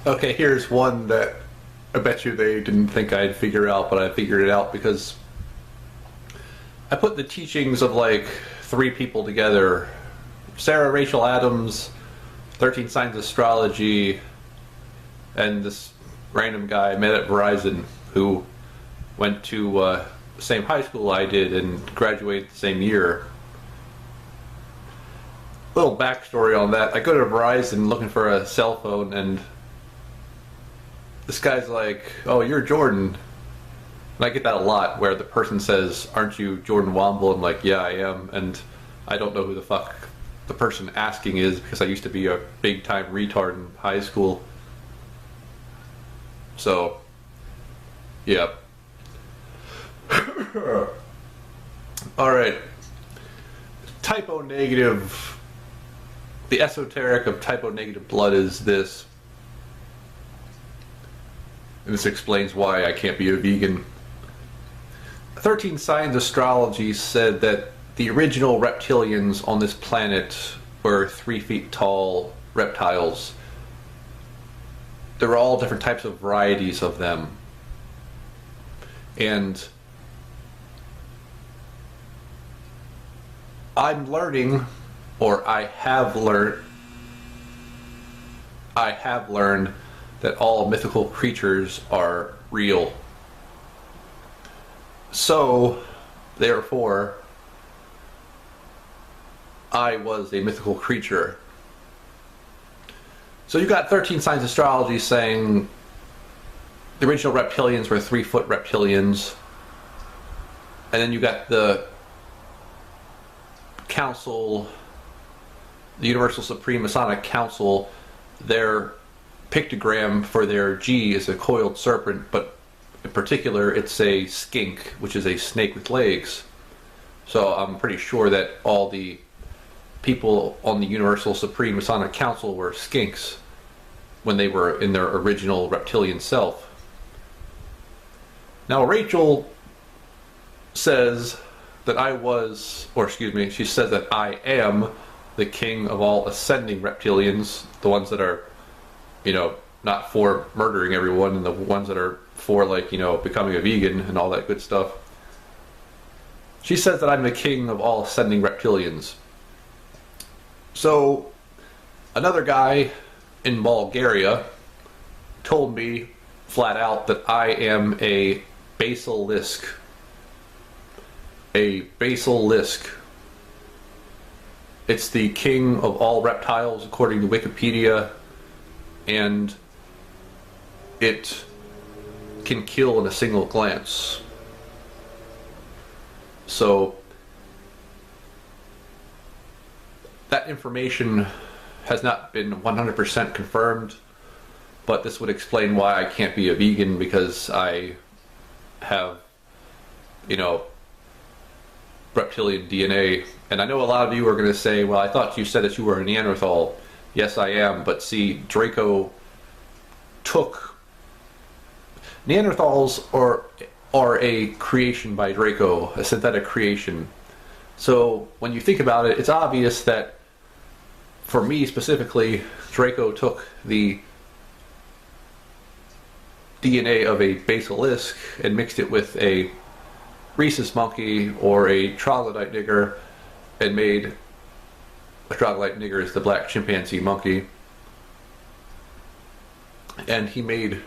Okay, here's one that I bet you they didn't think I'd figure out, but I figured it out because I put the teachings of like three people together: Sarah Rachel Adams, 13 Signs Astrology, and this random guy I met at Verizon who went to the same high school I did and graduated the same year. Little backstory on that: I go to Verizon looking for a cell phone, and this guy's like, "Oh, you're Jordan." And I get that a lot, where the person says, "Aren't you Jordan Womble?" I'm like, "Yeah, I am," and I don't know who the fuck the person asking is because I used to be a big time retard in high school. So, yeah. All right. Typo negative. The esoteric of typo negative blood is this. And this explains why I can't be a vegan. 13 Signs Astrology said that the original reptilians on this planet were 3 feet tall reptiles. There were all different types of varieties of them. And I'm learning, or I have learned that all mythical creatures are real. So, therefore, I was a mythical creature. So you got 13 Signs Astrology saying the original reptilians were 3-foot reptilians. And then you got the Council, the Universal Supreme Masonic Council, their pictogram for their G is a coiled serpent, but in particular it's a skink, which is a snake with legs. So I'm pretty sure that all the people on the Universal Supreme Masonic Council were skinks when they were in their original reptilian self. Now Rachel says that I was, or excuse me, she says that I am the king of all ascending reptilians, the ones that are, you know, not for murdering everyone, and the ones that are for, like, you know, becoming a vegan and all that good stuff. She says that I'm the king of all ascending reptilians. So, another guy in Bulgaria told me flat out that I am a basilisk. A basilisk. It's the king of all reptiles according to Wikipedia, and it can kill in a single glance. So that information has not been 100% confirmed, but this would explain why I can't be a vegan, because I have, you know, reptilian DNA. And I know a lot of you are going to say, well, I thought you said that you were a Neanderthal. Yes, I am, but see, Draco took... Neanderthals are a creation by Draco, a synthetic creation. So when you think about it, it's obvious that, for me specifically, Draco took the DNA of a basilisk and mixed it with a rhesus monkey or a troglodyte nigger and made a troglodyte nigger is the black chimpanzee monkey, and he made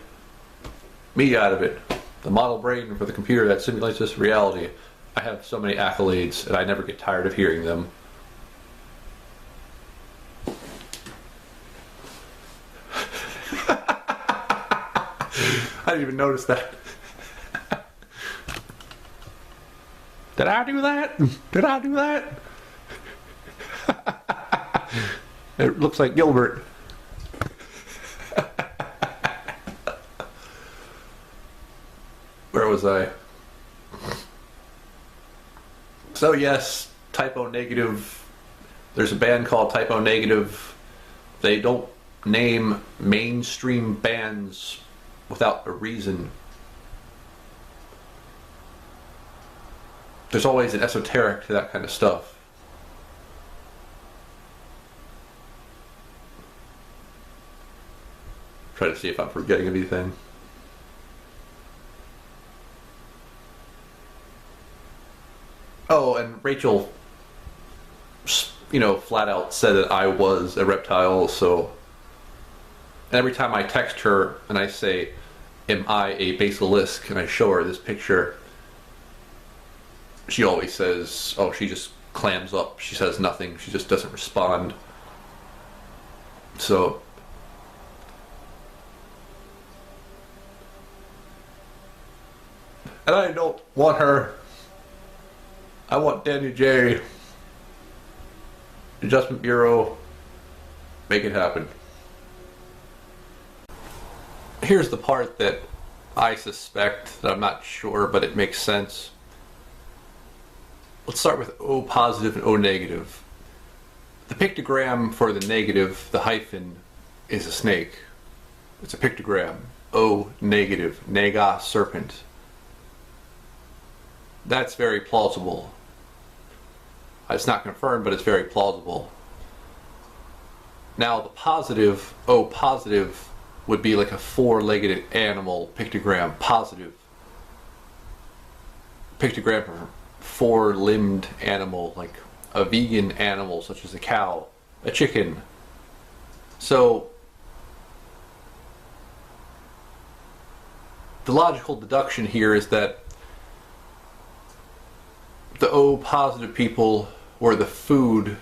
me out of it, the model brain for the computer that simulates this reality. I have so many accolades and I never get tired of hearing them. I didn't even notice that. Did I do that? Did I do that? It looks like Gilbert. Where was I? So yes, typo negative. There's a band called Typo Negative. They don't name mainstream bands without a reason. There's always an esoteric to that kind of stuff. Try to see if I'm forgetting anything. Oh, and Rachel, flat out said that I was a reptile, so every time I text her and I say, am I a basilisk, and I show her this picture, she always says, oh, she just clams up. She says nothing. She just doesn't respond. So, and I don't want her. I want Danny J. Adjustment Bureau. Make it happen. Here's the part that I suspect, that I'm not sure, but it makes sense. Let's start with O positive and O negative. The pictogram for the negative, the hyphen, is a snake. It's a pictogram. O negative, nega serpent. That's very plausible. It's not confirmed, but it's very plausible. Now the positive, O positive, would be like a four-legged animal pictogram, positive. Pictogram for four-limbed animal, like a vegan animal such as a cow, a chicken. So the logical deduction here is that the O positive people were the food,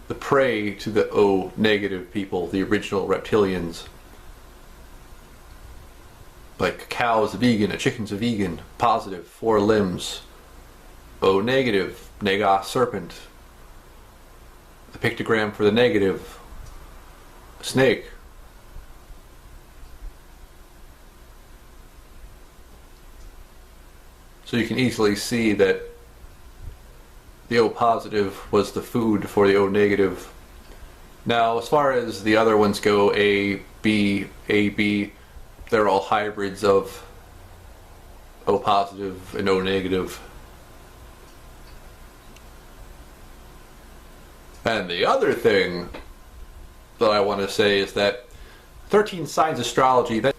the prey to the O negative people, the original reptilians. Like a cow is a vegan, a chicken's a vegan, positive, four limbs. O negative, nega serpent. The pictogram for the negative, snake. So you can easily see that the O positive was the food for the O negative. Now, as far as the other ones go, A, B, they're all hybrids of O positive and O negative. And the other thing that I want to say is that 13 Signs Astrology, that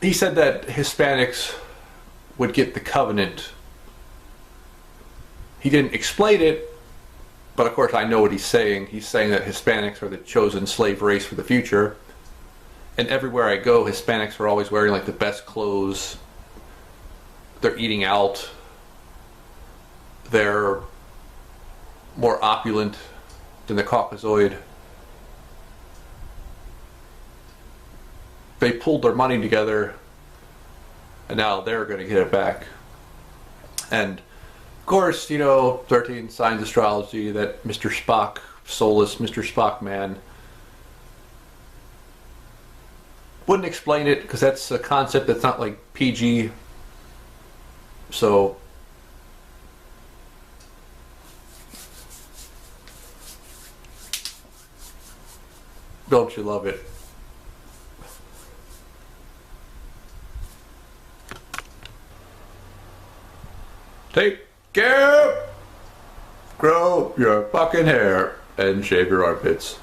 he said that Hispanics would get the covenant. He didn't explain it, but of course I know what he's saying. He's saying that Hispanics are the chosen slave race for the future. And everywhere I go, Hispanics are always wearing like the best clothes. They're eating out. They're more opulent than the Caucasoid. They pulled their money together, and now they're going to get it back. And of course, 13 Signs Astrology, that Mr. Spock, soulless Mr. Spock man, wouldn't explain it because that's a concept that's not like PG. So don't you love it? Take care. Grow your fucking hair and shave your armpits.